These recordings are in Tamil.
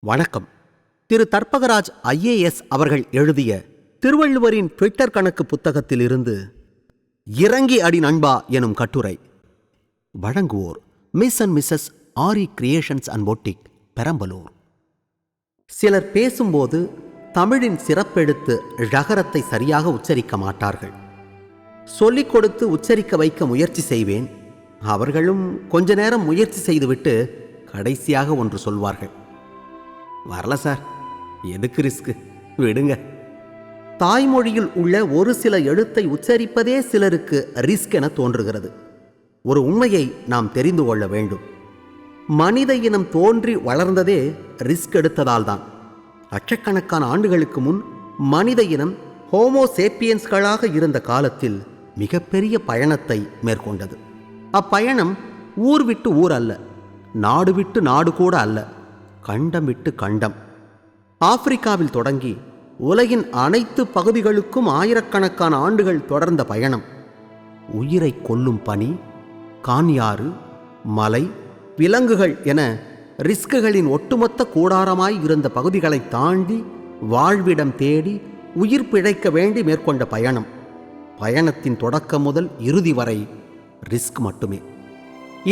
வணக்கம். திரு தர்பகராஜ் IAS அவர்கள் எழுதிய திருவள்ளுவரின் ட்விட்டர் கணக்கு புத்தகத்தில் இருந்து இறங்கி அடி நண்பா எனும் கட்டுரை. வழங்குவோர் miss and Mrs Aari creations and boutique, Perambalur. சிலர் பேசும்போது தமிழின் சிறப்பெழுத்து ழகரத்தை சரியாக உச்சரிக்க மாட்டார்கள். சொல்லிக் கொடுத்து உச்சரிக்க வைக்க முயற்சி செய்வேன். அவர்களும் கொஞ்ச நேரம் முயற்சி செய்துவிட்டு கடைசியாக ஒன்று சொல்வார்கள். வரல சார், எதுக்கு ரிஸ்க்கு, விடுங்க. தாய்மொழியில் உள்ள ஒரு சில எழுத்தை உச்சரிப்பதே சிலருக்கு ரிஸ்க் என தோன்றுகிறது. ஒரு உண்மையை நாம் தெரிந்து கொள்ள வேண்டும். மனித இனம் தோன்றி வளர்ந்ததே ரிஸ்க் எடுத்ததால்தான். லட்சக்கணக்கான ஆண்டுகளுக்கு முன் மனித இனம் ஹோமோசேப்பியன்ஸ்களாக இருந்த காலத்தில் மிகப்பெரிய பயணத்தை மேற்கொண்டது. அப்பயணம் ஊர் விட்டு ஊர் அல்ல, நாடு விட்டு நாடு கூட அல்ல, கண்டம் விட்டு கண்டம். ஆப்பிரிக்காவில் தொடங்கி உலகின் அனைத்து பகுதிகளுக்கும் ஆயிரக்கணக்கான ஆண்டுகள் தொடர்ந்த பயணம். உயிரை கொல்லும் பனி, கான்யாறு, மலை, விலங்குகள் என ரிஸ்குகளின் ஒட்டுமொத்த கூடாரமாய் இருந்த பகுதிகளை தாண்டி வாழ்விடம் தேடி உயிர் பிழைக்க வேண்டி மேற்கொண்ட பயணம். பயணத்தின் தொடக்கம் முதல் இறுதி வரை ரிஸ்க் மட்டுமே.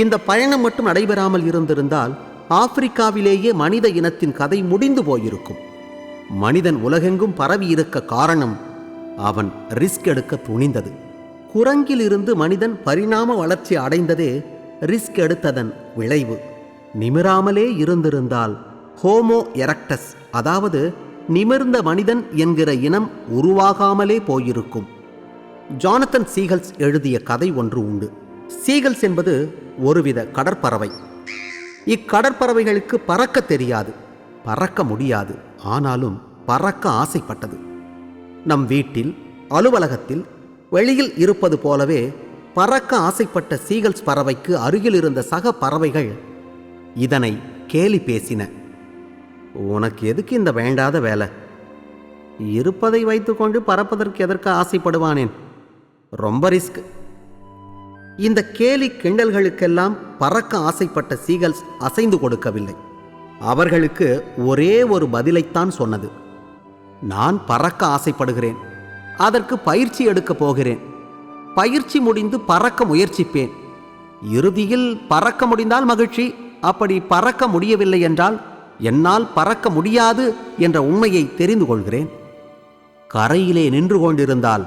இந்த பயணம் மட்டும் நடைபெறாமல் இருந்திருந்தால் ஆப்பிரிக்காவிலேயே மனித இனத்தின் கதை முடிந்து போயிருக்கும். மனிதன் உலகெங்கும் பரவி இருக்க காரணம் அவன் ரிஸ்க் எடுக்க துணிந்தது. குரங்கிலிருந்து மனிதன் பரிணாம வளர்ச்சி அடைந்ததே ரிஸ்க் எடுத்ததன் விளைவு. நிமிராமலே இருந்திருந்தால் ஹோமோ எரக்டஸ், அதாவது நிமிர்ந்த மனிதன் என்கிற இனம் உருவாகாமலே போயிருக்கும். ஜானத்தன் சீகல்ஸ் எழுதிய கதை ஒன்று உண்டு. சீகல்ஸ் என்பது ஒருவித கடற்பறவை. இக்கடற்பறவைகளுக்கு பறக்க தெரியாது, பறக்க முடியாது, ஆனாலும் பறக்க ஆசைப்பட்டது. நம் வீட்டில், அலுவலகத்தில், வெளியில் இருப்பது போலவே பறக்க ஆசைப்பட்ட சீகல்ஸ் பறவைக்கு அருகில் இருந்த சக பறவைகள் இதனை கேலி பேசின. உனக்கு எதுக்கு இந்த வேண்டாத வேலை? இருப்பதை வைத்துக்கொண்டு பறப்பதற்கு எதற்கு ஆசைப்படுவானேன்? ரொம்ப ரிஸ்க். இந்த கேலி கிண்டல்களுக்கெல்லாம் பறக்க ஆசைப்பட்ட சீகல்ஸ் அசைந்து கொடுக்கவில்லை. அவர்களுக்கு ஒரே ஒரு பதிலைத்தான் சொன்னது. நான் பறக்க ஆசைப்படுகிறேன், அதற்கு பயிற்சி எடுக்கப் போகிறேன். பயிற்சி முடிந்து பறக்க முயற்சிப்பேன். இறுதியில் பறக்க முடிந்தால் மகிழ்ச்சி, அப்படி பறக்க முடியவில்லை என்றால் என்னால் பறக்க முடியாது என்ற உண்மையை தெரிந்து கொள்கிறேன். கரையிலே நின்று கொண்டிருந்தால்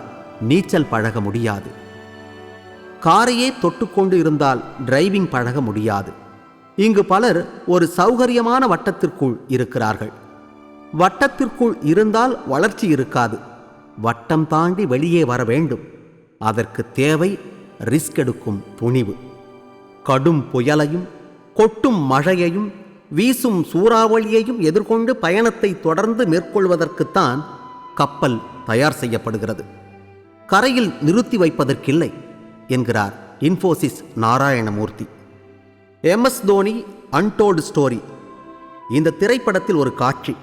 நீச்சல் பழக முடியாது. காரையே தொட்டுக்கொண்டு இருந்தால் டிரைவிங் பழக முடியாது. இங்கு பலர் ஒரு சௌகரியமான வட்டத்திற்குள் இருக்கிறார்கள். வட்டத்திற்குள் இருந்தால் வளர்ச்சி இருக்காது. வட்டம் தாண்டி வெளியே வர வேண்டும். அதற்கு தேவை ரிஸ்க் எடுக்கும் துணிவு. கடும் புயலையும் கொட்டும் மழையையும் வீசும் சூறாவளியையும் எதிர்கொண்டு பயணத்தை தொடர்ந்து மேற்கொள்வதற்குத்தான் கப்பல் தயார் செய்யப்படுகிறது. கரையில் நிறுத்தி வைப்பதற்கில்லை என்கிறார் Infosys Narayanamurthy. MS Dhoni untold story. இந்த திரைப்படத்தில் ஒரு காட்சி.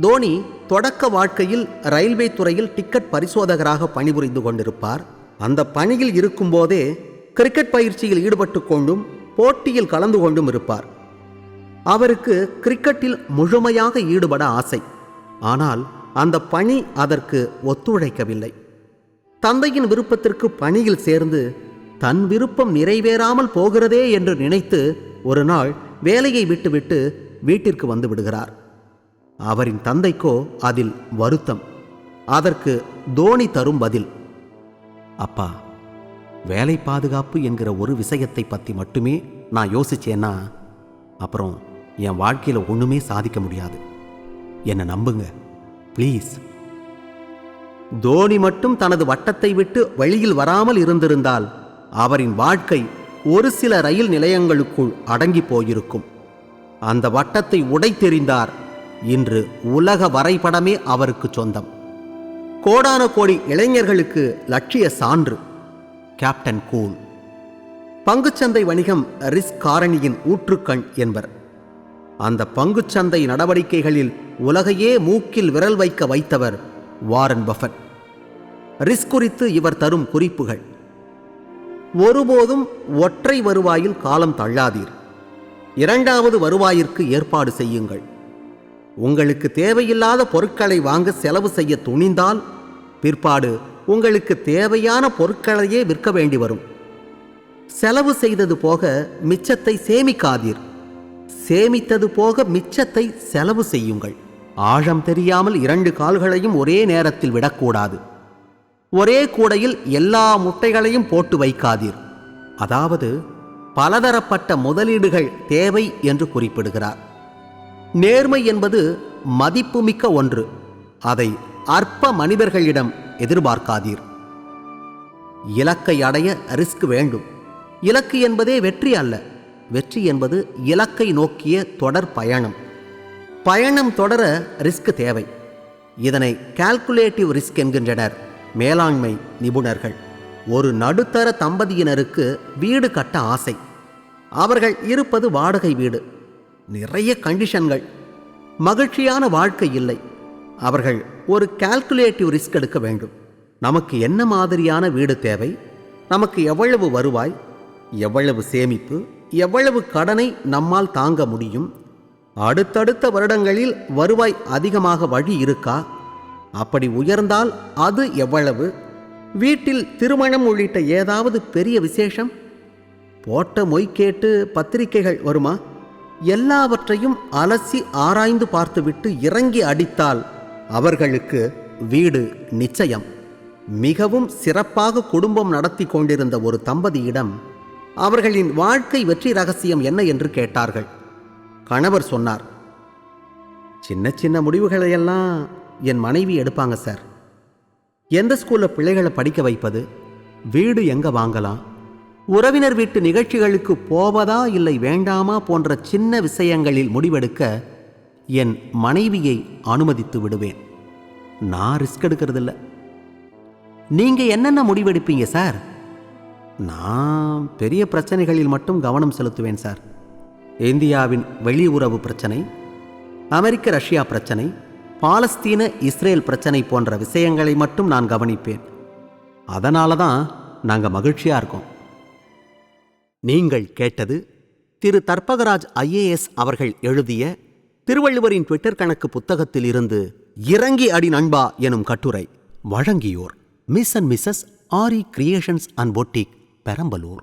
தோனி தொடக்க வாழ்க்கையில் ரயில்வே துறையில் டிக்கெட் பரிசோதகராக பணிபுரிந்து கொண்டிருப்பார். அந்த பணியில் இருக்கும்போதே கிரிக்கெட் பயிற்சியில் ஈடுபட்டு கொண்டும் போட்டியில் கலந்து கொண்டும் இருப்பார். அவருக்கு கிரிக்கெட்டில் முழுமையாக ஈடுபட ஆசை. ஆனால் அந்த பணி அதற்கு ஒத்துழைக்கவில்லை. தந்தையின் விருப்பத்திற்கு பணியில் சேர்ந்து தன் விருப்பம் நிறைவேறாமல் போகிறதே என்று நினைத்து ஒரு நாள் வேலையை விட்டுவிட்டு வீட்டிற்கு வந்து விடுகிறார். அவரின் தந்தைக்கோ அதில் வருத்தம். அதற்கு தோனி தரும் பதில், அப்பா, வேலை பாதுகாப்பு என்கிற ஒரு விஷயத்தை பற்றி மட்டுமே நான் யோசிச்சேன்னா அப்புறம் என் வாழ்க்கையில் ஒன்றுமே சாதிக்க முடியாது. என்னை நம்புங்க ப்ளீஸ். தோனி மட்டும் தனது வட்டத்தை விட்டு வெளியில் வராமல் இருந்திருந்தால் அவரின் வாழ்க்கை ஒரு சில ரயில் நிலையங்களுக்குள் அடங்கி போயிருக்கும். அந்த வட்டத்தை உடைத்தெறிந்தார். இன்று உலக வரைபடமே அவருக்கு சொந்தம். கோடான கோடி இளைஞர்களுக்கு லட்சிய சான்று கேப்டன் கூல். பங்குச்சந்தை வணிகம் ரிஸ்க் காரணியின் ஊற்றுக்கண் என்பர். அந்த பங்குச்சந்தை நடவடிக்கைகளில் உலகையே மூக்கில் விரல் வைக்க வைத்தவர் வாரன் பஃபட். ரிஸ்க் குறித்து இவர் தரும் குறிப்புகள்: ஒருபோதும் ஒற்றை வருவாயில் காலம் தள்ளாதீர். இரண்டாவது வருவாயிற்கு ஏற்பாடு செய்யுங்கள். உங்களுக்கு தேவையில்லாத பொருட்களை வாங்க செலவு செய்ய துணிந்தால் பிற்பாடு உங்களுக்கு தேவையான பொருட்களையே விற்க வேண்டி வரும். செலவு செய்தது போக மிச்சத்தை சேமிக்காதீர். சேமித்தது போக மிச்சத்தை செலவு செய்யுங்கள். ஆழம் தெரியாமல் 2 கால்களையும் ஒரே நேரத்தில் விடக்கூடாது. ஒரே கூடையில் எல்லா முட்டைகளையும் போட்டு வைக்காதீர். அதாவது பலதரப்பட்ட முதலீடுகள் தேவை என்று குறிப்பிடுகிறார். நேர்மை என்பது மதிப்புமிக்க ஒன்று. அதை அற்ப மனிதர்களிடம் எதிர்பார்க்காதீர். இலக்கை அடைய ரிஸ்க் வேண்டும். இலக்கு என்பதே வெற்றி அல்ல. வெற்றி என்பது இலக்கை நோக்கிய தொடர் பயணம். பயணம் தொடர ரிஸ்க் தேவை. இதனை கால்குலேட்டிவ் ரிஸ்க் என்கின்றனர் மேலாண்மை நிபுணர்கள். ஒரு நடுத்தர தம்பதியினருக்கு வீடு கட்ட ஆசை. அவர்கள் இருப்பது வாடகை வீடு. நிறைய கண்டிஷன்கள். மகிழ்ச்சியான வாழ்க்கை இல்லை. அவர்கள் ஒரு கால்குலேட்டிவ் ரிஸ்க் எடுக்க வேண்டும். நமக்கு என்ன மாதிரியான வீடு தேவை, நமக்கு எவ்வளவு வருவாய், எவ்வளவு சேமிப்பு, எவ்வளவு கடனை நம்மால் தாங்க முடியும், அடுத்தடுத்த வருடங்களில் வருவாய் அதிகமாக வழி இருக்கா, அப்படி உயர்ந்தால் அது எவ்வளவு, வீட்டில் திருமணம் உள்ளிட்ட ஏதாவது பெரிய விசேஷம், போட்ட மொய் கேட்டு பத்திரிகைகள் வருமா, எல்லாவற்றையும் அலசி ஆராய்ந்து பார்த்துவிட்டு இறங்கி அடித்தால் அவர்களுக்கு வீடு நிச்சயம். மிகவும் சிறப்பாக குடும்பம் நடத்தி கொண்டிருந்த ஒரு தம்பதியிடம் அவர்களின் வாழ்க்கை வெற்றி ரகசியம் என்ன என்று கேட்டார்கள். கணவர் சொன்னார், சின்ன சின்ன முடிவுகளையெல்லாம் என் மனைவி எடுப்பாங்க சார். எந்த ஸ்கூலில் பிள்ளைகளை படிக்க வைப்பது, வீடு எங்கே வாங்கலாம், உறவினர் வீட்டு நிகழ்ச்சிகளுக்கு போவதா இல்லை வேண்டாமா போன்ற சின்ன விஷயங்களில் முடிவெடுக்க என் மனைவியை அனுமதித்து விடுவேன். நான் ரிஸ்க் எடுக்கிறதில்ல. நீங்கள் என்னென்ன முடிவெடுப்பீங்க சார்? நான் பெரிய பிரச்சனைகளில் மட்டும் கவனம் செலுத்துவேன் சார். இந்தியாவின் வெளியுறவு பிரச்சனை, அமெரிக்க ரஷ்யா பிரச்சனை, பாலஸ்தீன இஸ்ரேல் பிரச்சனை போன்ற விஷயங்களை மட்டும் நான் கவனிப்பேன். அதனால தான் நாங்கள் மகிழ்ச்சியாக இருக்கோம். நீங்கள் கேட்டது திரு தர்பகராஜ் ஐஏஎஸ் அவர்கள் எழுதிய திருவள்ளுவரின் ட்விட்டர் கணக்கு புத்தகத்தில் இருந்து இறங்கி அடி நண்பா எனும் கட்டுரை. வழங்கியோர் miss and Mrs Aari creations and boutique, Perambalur.